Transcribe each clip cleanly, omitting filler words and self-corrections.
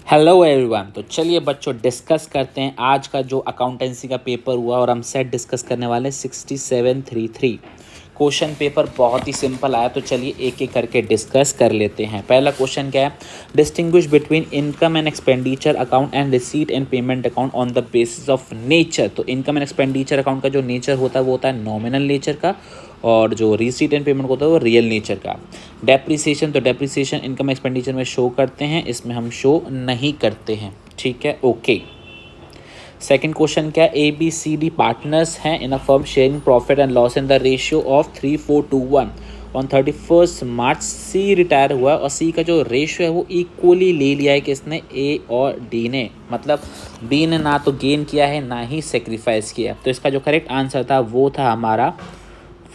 Hello everyone. तो चलिए बच्चों डिस्कस करते हैं आज का जो अकाउंटेंसी का पेपर हुआ और हम सेट डिस्कस करने वाले 6733 क्वेश्चन पेपर बहुत ही सिंपल आया। तो चलिए एक एक करके डिस्कस कर लेते हैं। पहला क्वेश्चन क्या है, distinguish between income and expenditure account and receipt and payment account on the basis of nature. तो इनकम एंड एक्सपेंडिचर अकाउंट का जो नेचर होता है वो होता है नॉमिनल नेचर का, और जो रिसीट एंड पेमेंट होता है वो रियल नेचर का। डेप्रिसिएशन, तो डेप्रिसिएशन इनकम एक्सपेंडिचर में शो करते हैं, इसमें हम शो नहीं करते हैं। ठीक है, ओके। सेकंड क्वेश्चन क्या है, ABCD पार्टनर्स हैं in a firm sharing profit and loss in the ratio of 3:4 to 1 on 31 March. C retire हुआ और सी का जो रेशियो है वो इक्वली ले लिया है किसने, ए और डी ने। मतलब बी ने ना तो गेन किया है ना ही सेक्रीफाइस किया। तो इसका जो करेक्ट आंसर था वो था हमारा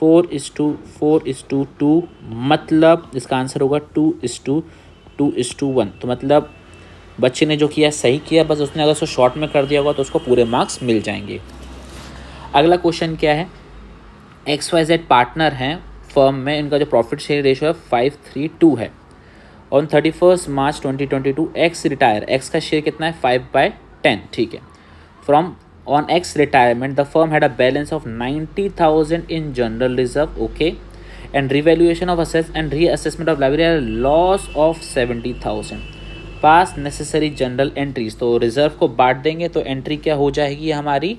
4:4:2। मतलब इसका आंसर होगा 2:2:1। तो मतलब बच्चे ने जो किया सही किया, बस उसने अगर उसको शॉर्ट में कर दिया होगा तो उसको पूरे मार्क्स मिल जाएंगे। अगला क्वेश्चन क्या है, XYZ पार्टनर हैं फर्म में, इनका जो प्रॉफिट शेयर रेशियो है 5:3:2 है। On 31 March 2022 x retire, x का शेयर कितना है 5/10। ठीक है, from on X retirement, the firm had a balance of 90,000 in general reserve, okay, and revaluation of assets and reassessment of liability had a loss of 70,000. Pass necessary general entries, तो reserve को बांट देंगे तो entry क्या हो जाएगी हमारी,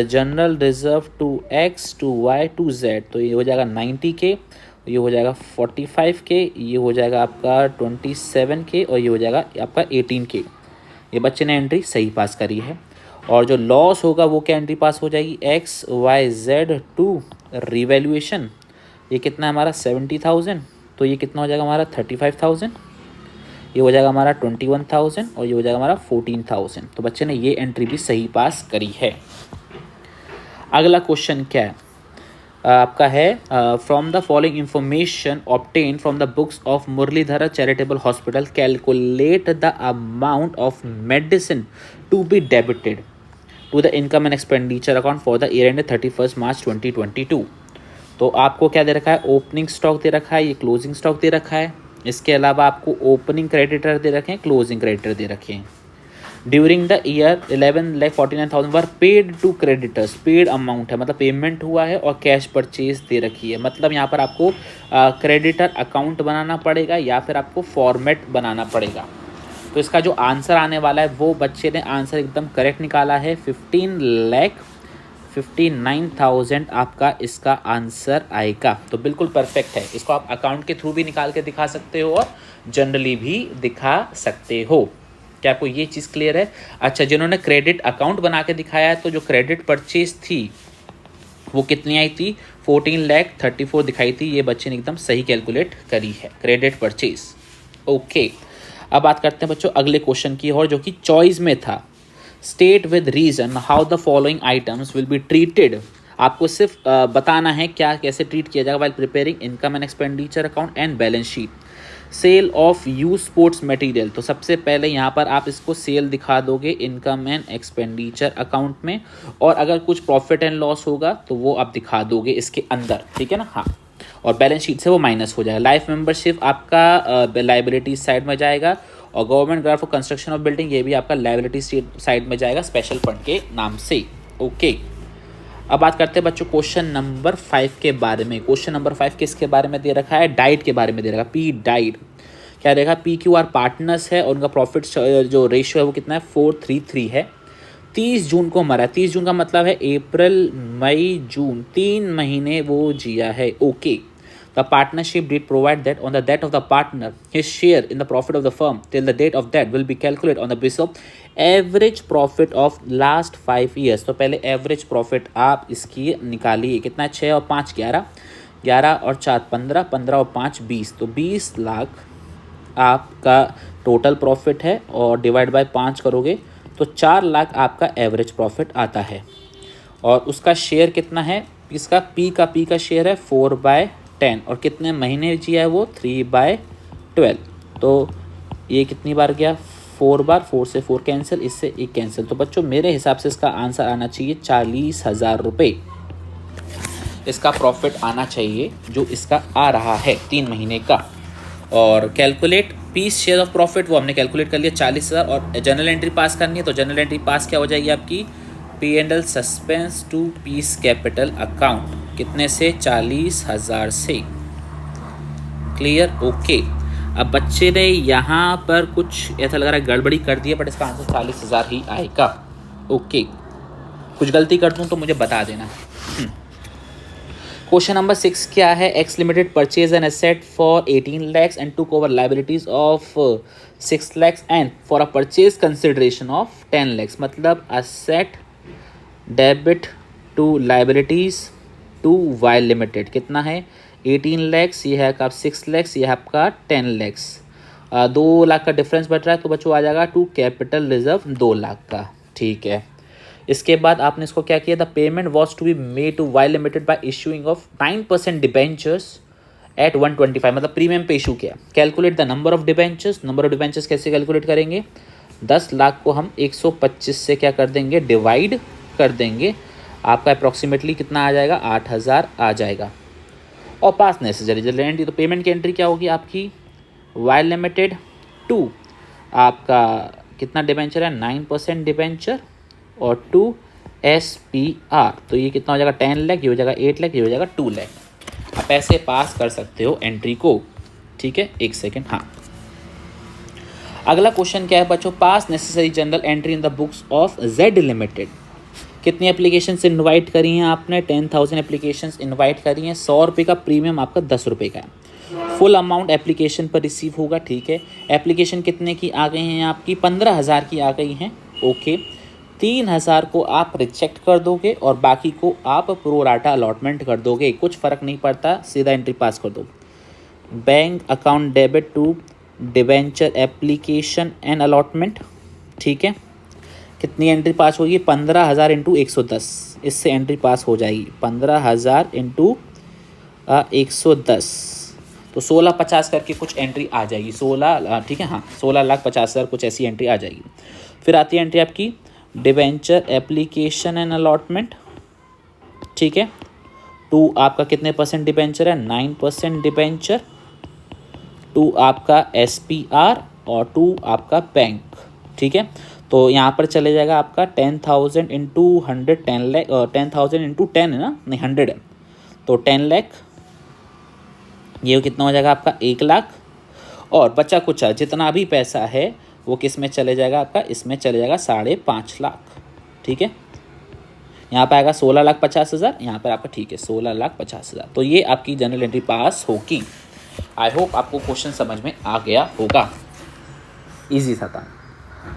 general reserve to X to Y to Z. तो ये हो जाएगा 90K, ये हो जाएगा 45K, ये हो जाएगा आपका 27K और ये हो जाएगा आपका 18K। ये बच्चे ने एंट्री सही पास करी है। और जो लॉस होगा वो क्या एंट्री पास हो जाएगी, XYZ टू रिवैल्यूएशन, ये कितना है हमारा 70,000, तो ये कितना हो जाएगा हमारा 35,000, ये हो जाएगा हमारा 21,000 और ये हो जाएगा हमारा 14,000। तो बच्चे ने ये एंट्री भी सही पास करी है। अगला क्वेश्चन क्या है, आपका है from the following information obtain from the books of Muralidhar charitable hospital calculate the amount of medicine to be debited to the income and expenditure account for the year end 31 March 2022। तो आपको क्या दे रखा है, opening stock दे रखा है, ये closing stock दे रखा है। इसके अलावा आपको ओपनिंग क्रेडिटर दे रखे हैं, क्लोजिंग क्रेडिटर दे रखे हैं। During the year 11,49,000 were paid to creditors, paid amount है मतलब पेमेंट हुआ है और कैश परचेज दे रखी है। मतलब यहाँ पर आपको क्रेडिटर अकाउंट बनाना पड़ेगा या फिर आपको फॉर्मेट बनाना पड़ेगा। तो इसका जो आंसर आने वाला है वो बच्चे ने आंसर एकदम करेक्ट निकाला है, 15,59,000 आपका इसका आंसर आएगा। तो बिल्कुल परफेक्ट है। इसको आप अकाउंट के थ्रू भी निकाल के दिखा सकते हो और जनरली भी दिखा सकते हो। क्या आपको ये चीज़ क्लियर है? अच्छा, जिन्होंने क्रेडिट अकाउंट बना के दिखाया है, तो जो क्रेडिट परचेज थी वो कितनी आई थी, 14,34,000 दिखाई थी। ये बच्चे ने एकदम सही कैलकुलेट करी है क्रेडिट परचेज। ओके, अब बात करते हैं बच्चों अगले क्वेश्चन की, और जो कि चॉइस में था, state with reason how the following items will be treated. आपको सिर्फ बताना है क्या कैसे ट्रीट किया जाएगा while preparing income and expenditure account and balance sheet. Sale of use sports material, तो सबसे पहले यहाँ पर आप इसको सेल दिखा दोगे इनकम एंड एक्सपेंडिचर अकाउंट में, और अगर कुछ प्रॉफिट एंड लॉस होगा तो वो आप दिखा दोगे इसके अंदर, ठीक है ना। हाँ, और बैलेंस शीट से वो माइनस हो जाएगा। लाइफ मेंबरशिप आपका लाइबिलिटी साइड में जाएगा, और government grant for construction of building ये भी आपका लाइबिलिटी साइड में जाएगा स्पेशल फंड के नाम से। ओके, अब बात करते हैं बच्चों क्वेश्चन नंबर 5 के बारे में। क्वेश्चन नंबर 5 किसके बारे में दे रखा है, डाइट के बारे में दे रखा है। पी डाइट क्या देखा, PQR पार्टनर्स है और उनका प्रॉफिट जो रेशियो है वो कितना है 4:3:3 है। 30 जून को मरा है। 30 जून का मतलब है अप्रैल मई जून, 3 महीने वो जिया है। Okay, the partnership did provide that on the death of the partner his share in the profit of the firm till the date of death will be calculated on the basis of average profit of last 5 years। तो पहले average profit आप इसकी निकालिए, कितना है 6 और 5 11, 11 और 4 15, 15 और 5 20, तो 20 लाख आपका टोटल प्रॉफिट है, और डिवाइड बाय 5 करोगे तो 4 लाख आपका एवरेज प्रॉफिट आता है। और उसका शेयर कितना है, इसका पी का शेयर है 4/10, और कितने महीने जिया है वो 3/12। तो ये कितनी बार गया, 4 बार, 4 से 4 कैंसिल, इससे 1 कैंसिल। तो बच्चों मेरे हिसाब से इसका आंसर आना चाहिए 40,000 रुपये। इसका प्रॉफिट आना चाहिए जो इसका आ रहा है 3 महीने का। और calculate rupees share of profit वो हमने कैलकुलेट कर लिया 40,000, और जनरल एंट्री पास करनी है तो जनरल एंट्री पास क्या हो जाएगी आपकी, P&L suspense to piece capital account, कितने से, 40,000 से। Clear, okay. अब बच्चे ने यहाँ पर कुछ ऐसा लग रहा है गड़बड़ी कर दी है, बट इसका आंसर 40,000 ही आएगा। ओके, कुछ गलती कर दूँ तो मुझे बता देना। क्वेश्चन नंबर 6 क्या है, X limited purchase an asset for 18 lakhs and took over liabilities of 6 lakhs and for a purchase consideration of 10 lakhs। मतलब asset debit to liabilities to Y limited कितना है, 18 lakhs, ये है आपका 6 lakhs, ये है आपका 10 lakhs। 2 लाख का डिफरेंस बच रहा है तो बच्चों आ जाएगा टू कैपिटल रिजर्व 2 लाख का। ठीक है, इसके बाद आपने इसको क्या किया, the payment was to be made to Y limited by issuing of 9% debentures at 125, मतलब प्रीमियम पे इशू किया। Calculate the number of debentures, number of debentures कैसे कैलकुलेट करेंगे, 10 लाख को हम 125 से क्या कर देंगे, डिवाइड कर देंगे, आपका अप्रॉक्सीमेटली कितना आ जाएगा, 8,000 आ जाएगा। और पास नेसेसरी जनरल तो पेमेंट की एंट्री क्या होगी आपकी, वाई लिमिटेड टू आपका कितना डिबेंचर है, 9% डिबेंचर, और टू SPR, तो ये कितना हो जाएगा, 10 लाख, ये हो जाएगा 8 लाख, ये हो जाएगा 2 लाख। आप ऐसे पास कर सकते हो एंट्री को। ठीक है, एक सेकेंड। हाँ, अगला क्वेश्चन क्या है बच्चों, पास necessary general entry in the books of Z limited. कितनी एप्लीकेशंस इनवाइट करी हैं आपने, 10,000 एप्लीकेशंस इनवाइट करी हैं। 100 रुपये का प्रीमियम आपका 10 रुपये का है। फुल अमाउंट एप्लीकेशन पर रिसीव होगा। ठीक है, एप्लीकेशन कितने की आ गई हैं आपकी, 15,000 की आ गई हैं। ओके, 3,000 को आप रिजेक्ट कर दोगे और बाकी को आप प्रोराटा अलॉटमेंट कर दोगे, कुछ फ़र्क नहीं पड़ता, सीधा एंट्री पास कर दो। Bank account debit to debenture application and allotment. ठीक है, कितनी एंट्री पास होगी, 15,000 इंटू 110, इससे एंट्री पास हो जाएगी 15,000 इंटू 110, तो 16,50 करके कुछ एंट्री आ जाएगी, 16, ठीक है, हाँ 16,50,000 कुछ ऐसी एंट्री आ जाएगी। फिर आती है एंट्री आपकी डिबेंचर एप्लीकेशन एंड अलॉटमेंट। ठीक है, टू आपका कितने परसेंट डिबेंचर है, 9% डिबेंचर, टू आपका SPR और टू आपका बैंक। ठीक है, तो यहाँ पर चले जाएगा आपका 10,000 इंटू 100, 10 लाख, 10,000 इंटू 10 है ना, नहीं 100 है, तो 10 लाख, ये कितना हो जाएगा आपका 1 लाख। और बचा कुछ जितना भी पैसा है वो किस में चले जाएगा आपका, इसमें चले जाएगा 5.5 लाख। ठीक है, यहाँ पर आएगा 16,50,000, यहाँ पर आपका ठीक है 16,50,000। तो ये आपकी जनरल एंट्री पास होगी। आई होप आपको क्वेश्चन समझ में आ गया होगा, इजी था।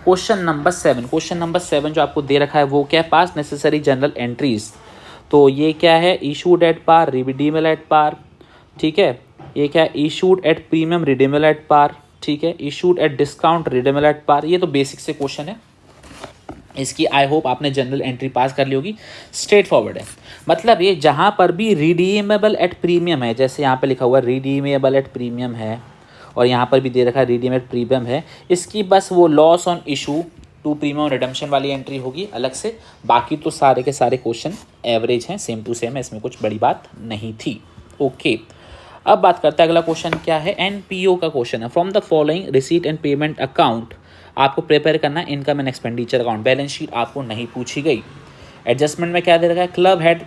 क्वेश्चन नंबर 7, क्वेश्चन नंबर 7 जो आपको दे रखा है वो क्या है, पास नेसेसरी जनरल एंट्रीज। तो ये क्या है, issued at par, redeemable at par. ठीक है, ये क्या है, issued at premium, redeemable at par. ठीक है, issued at discount, redeemable at par. ये तो बेसिक से क्वेश्चन है, इसकी आई होप आपने जनरल एंट्री पास कर ली होगी। स्ट्रेट फॉरवर्ड है, मतलब ये जहाँ पर भी रिडीमेबल एट प्रीमियम है, जैसे यहाँ पे लिखा हुआ रिडीमेबल एट प्रीमियम है, और यहाँ पर भी दे रखा है रिडीमेड प्रीमियम है, इसकी बस वो loss on issue to premium redemption वाली एंट्री होगी अलग से। बाकी तो सारे के सारे क्वेश्चन एवरेज हैं, सेम टू सेम है, इसमें कुछ बड़ी बात नहीं थी। ओके, अब बात करते हैं अगला क्वेश्चन क्या है, NPO का क्वेश्चन है। From the following receipt and payment account आपको प्रिपेयर करना है income and expenditure account. Balance sheet आपको नहीं पूछी गई। एडजस्टमेंट में क्या दे रखा है, club head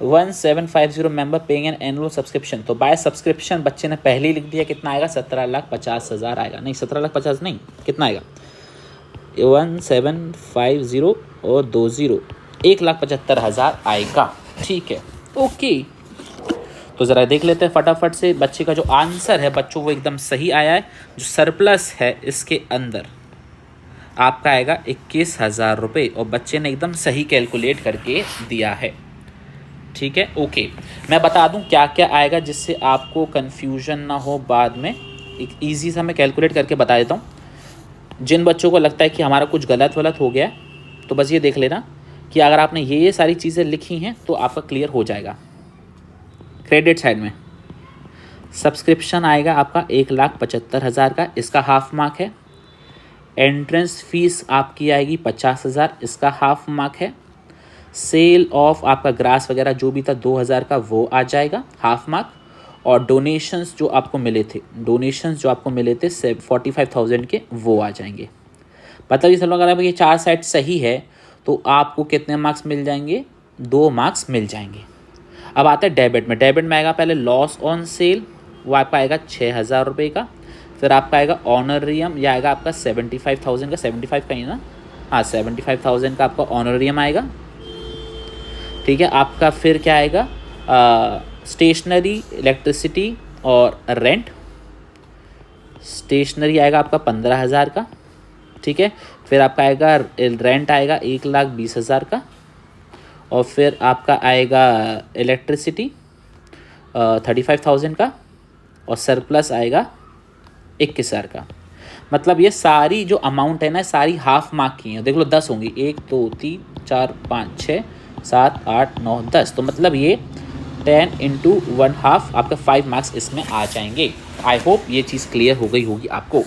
1750 member paying an annual subscription. तो बाय सब्सक्रिप्शन बच्चे ने पहले ही लिख दिया, कितना आएगा, 17,50,000 आएगा। नहीं 17,50,000 नहीं, कितना आएगा, 1750 और 20, 1,75,000 आएगा। ठीक है, ओके, तो ज़रा देख लेते हैं फटाफट से। बच्चे का जो आंसर है बच्चों वो एकदम सही आया है। जो सरप्लस है इसके अंदर आपका आएगा 21,000 रुपये, और बच्चे ने एकदम सही कैलकुलेट करके दिया है। ठीक है, ओके, मैं बता दूं क्या क्या आएगा जिससे आपको कन्फ्यूजन ना हो बाद में। एक ईजी सा मैं कैलकुलेट करके बता देता हूं। जिन बच्चों को लगता है कि हमारा कुछ गलत हो गया तो बस ये देख लेना कि अगर आपने ये सारी चीज़ें लिखी हैं तो आपका क्लियर हो जाएगा। क्रेडिट साइड में सब्सक्रिप्शन आएगा आपका 1,75,000 का, इसका हाफ मार्क है। एंट्रेंस फीस आपकी आएगी 50,000, इसका हाफ मार्क है। सेल ऑफ आपका ग्रास वगैरह जो भी था 2,000 का, वो आ जाएगा हाफ मार्क। और डोनेशंस जो आपको मिले थे 45,000 के वो आ जाएंगे। मतलब ये सब अगर ये 4 सेट सही है तो आपको कितने मार्क्स मिल जाएंगे? 2 मार्क्स मिल जाएंगे। अब आता है डेबिट में। डेबिट में आएगा पहले लॉस ऑन सेल, वो आपका आएगा 6,000 रुपये का। फिर आपका आएगा ऑनरियम, यह आएगा आपका 75,000 का, 75 का ही ना, हाँ 75,000 का आपका ऑनरियम आएगा। ठीक है, आपका फिर क्या आएगा? स्टेशनरी, इलेक्ट्रिसिटी और रेंट। स्टेशनरी आएगा आपका 15,000 का। ठीक है, फिर आपका आएगा रेंट आएगा 1,20,000 का। और फिर आपका आएगा इलेक्ट्रिसिटी 35,000 का। और सरप्लस आएगा 21,000 का। मतलब ये सारी जो अमाउंट है ना, सारी हाफ मार्क की है। देख लो 10 होंगी, 1 2 3 4 5 6 7 8 9 10। तो मतलब ये 10 × 1/2 आपका 5 मार्क्स इसमें आ जाएंगे। आई होप ये चीज़ क्लियर हो गई होगी आपको।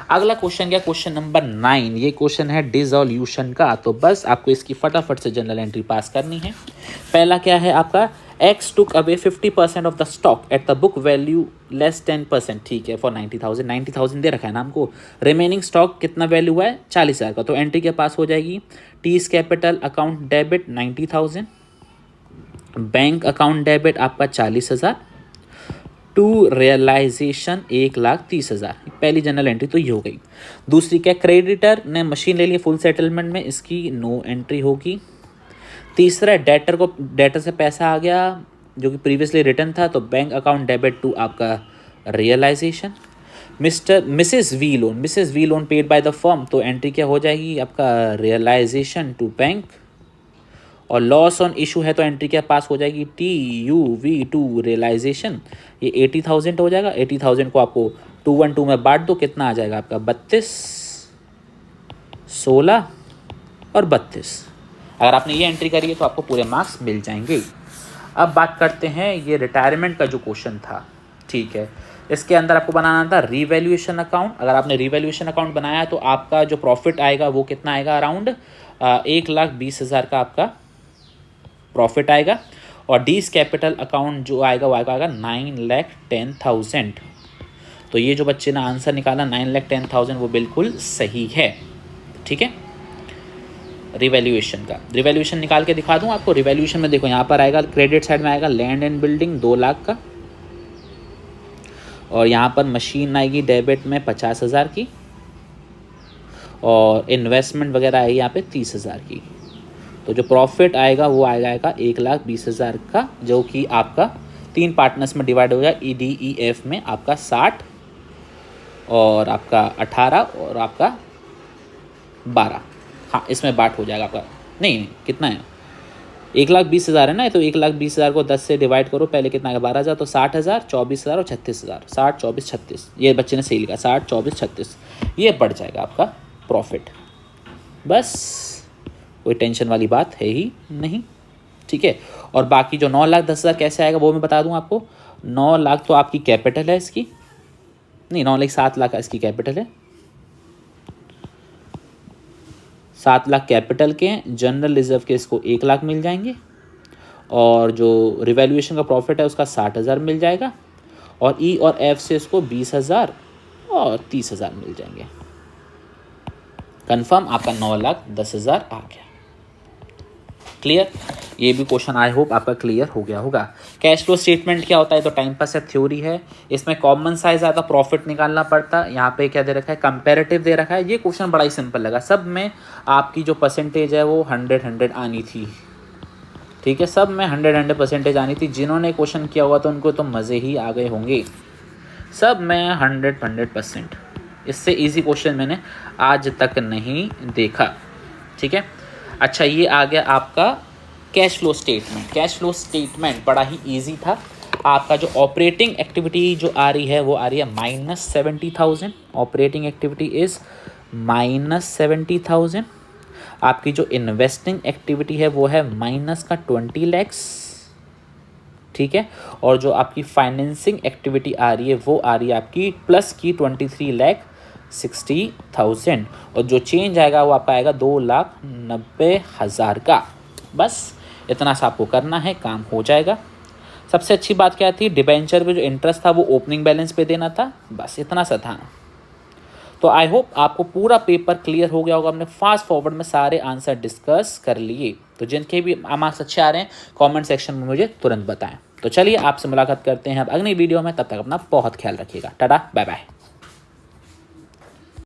अगला क्वेश्चन क्या? Question number 9। ये क्वेश्चन है डिसोल्यूशन का। तो बस आपको इसकी फटाफट से जनरल एंट्री पास करनी है। पहला क्या है आपका? X took away 50% of the stock at the book value less 10%। ठीक है, फॉर 90,000। 90,000 दे रखा है ना हमको। रिमेनिंग स्टॉक कितना वैल्यू हुआ है? 40,000 का। तो एंट्री के पास हो जाएगी टीज capital account debit 90,000, bank account debit आपका 40,000, टू रियलाइजेशन 1,30,000। पहली जनरल एंट्री तो ये हो गई। दूसरी क्या? क्रेडिटर ने मशीन ले ली फुल सेटलमेंट में, इसकी नो एंट्री होगी। तीसरा डेटर से पैसा आ गया जो कि प्रीवियसली रिटर्न था, तो बैंक अकाउंट डेबिट टू आपका realisation. Mrs V loan paid by the firm, तो एंट्री क्या हो जाएगी आपका? Realisation to bank. और लॉस ऑन इशू है तो एंट्री क्या पास हो जाएगी? TUV to realisation. ये 80,000 हो जाएगा। 80,000 को आपको 212 में बांट दो, कितना आ जाएगा आपका? 32, 16 और 32। अगर आपने ये एंट्री करी है तो आपको पूरे मार्क्स मिल जाएंगे। अब बात करते हैं ये रिटायरमेंट का जो क्वेश्चन था। ठीक है, इसके अंदर आपको बनाना था रिवैल्यूएशन अकाउंट। अगर आपने रिवैल्यूएशन अकाउंट बनाया तो आपका जो प्रॉफिट आएगा वो कितना आएगा? अराउंड 1,20,000 का आपका प्रॉफिट आएगा। और डीज कैपिटल अकाउंट जो आएगा वो आएगा 9,10,000। तो ये जो बच्चे ने आंसर निकाला 9,10,000 वो बिल्कुल सही है। ठीक है, रिवैल्यूएशन का रिवैल्यूएशन निकाल के दिखा दूं आपको। रिवैल्यूएशन में देखो यहाँ पर आएगा क्रेडिट साइड में आएगा लैंड एंड बिल्डिंग 2 लाख का। और यहाँ पर मशीन आएगी डेबिट में 50,000 की। और इन्वेस्टमेंट वगैरह आएगी यहाँ पे 30,000 की। तो जो प्रॉफिट आएगा वो आएगा 1,20,000 का, जो कि आपका 3 पार्टनर्स में डिवाइड हो जाएगा। EDEF में आपका 60 और आपका 18 और आपका 12। हाँ, इसमें बांट हो जाएगा आपका। नहीं कितना है? 1,20,000 है ना, तो 1,20,000 को 10 से डिवाइड करो। पहले कितना आएगा? 12,000। तो 60,000, 24,000 और 36,000। 60, 24, 36। ये बच्चे ने सही लिखा, 60, 24, 36। ये बढ़ जाएगा आपका प्रॉफिट। बस कोई टेंशन वाली बात है ही नहीं। ठीक है, और बाकी जो 9,10,000 कैसे आएगा वो मैं बता दूं आपको। 9 लाख तो आपकी कैपिटल है इसकी, नहीं 9,07,00,000 इसकी कैपिटल है। 7 लाख कैपिटल के हैं। जनरल रिजर्व के इसको 1 लाख मिल जाएंगे। और जो रिवैल्यूएशन का प्रॉफिट है उसका 60,000 मिल जाएगा। और E और F से इसको 20,000 और 30,000 मिल जाएंगे। कंफर्म आपका 9,10,000 आ गया। क्लियर? ये भी क्वेश्चन आई होप आपका क्लियर हो गया होगा। कैश फ्लो स्टेटमेंट क्या होता है? तो टाइम पास थ्योरी है। इसमें कॉमन साइज आता, प्रॉफिट निकालना पड़ता। यहाँ पे क्या दे रखा है? कंपैरेटिव दे रखा है। ये क्वेश्चन बड़ा ही सिंपल लगा। सब में आपकी जो परसेंटेज है वो 100 आनी थी। ठीक है, सब में 100% आनी थी। जिन्होंने क्वेश्चन किया हुआ तो उनको तो मज़े ही आ गए होंगे। सब में 100%। इससे ईजी क्वेश्चन मैंने आज तक नहीं देखा। ठीक है, अच्छा ये आ गया आपका cash flow statement. Cash flow statement बड़ा ही इजी था। आपका जो ऑपरेटिंग एक्टिविटी जो आ रही है वो आ रही है -70,000। Operating activity is -70,000। आपकी जो इन्वेस्टिंग एक्टिविटी है वो है -20 लाख। ठीक है, और जो आपकी फाइनेंसिंग एक्टिविटी आ रही है वो आ रही है आपकी +23,60,000। और जो चेंज आएगा वो आपका आएगा 2,90,000 का। बस इतना सा आपको करना है, काम हो जाएगा। सबसे अच्छी बात क्या थी, डिबेंचर पे जो इंटरेस्ट था वो ओपनिंग बैलेंस पे देना था, बस इतना सा था। तो आई होप आपको पूरा पेपर क्लियर हो गया होगा। हमने फास्ट फॉरवर्ड में सारे आंसर डिस्कस कर लिए। तो जिनके भी मार्क्स अच्छे आ रहे हैं कमेंट सेक्शन में मुझे तुरंत बताएं। तो चलिए आपसे मुलाकात करते हैं अब अगली वीडियो में, तब तक अपना बहुत ख्याल रखिएगा। Tata bye bye.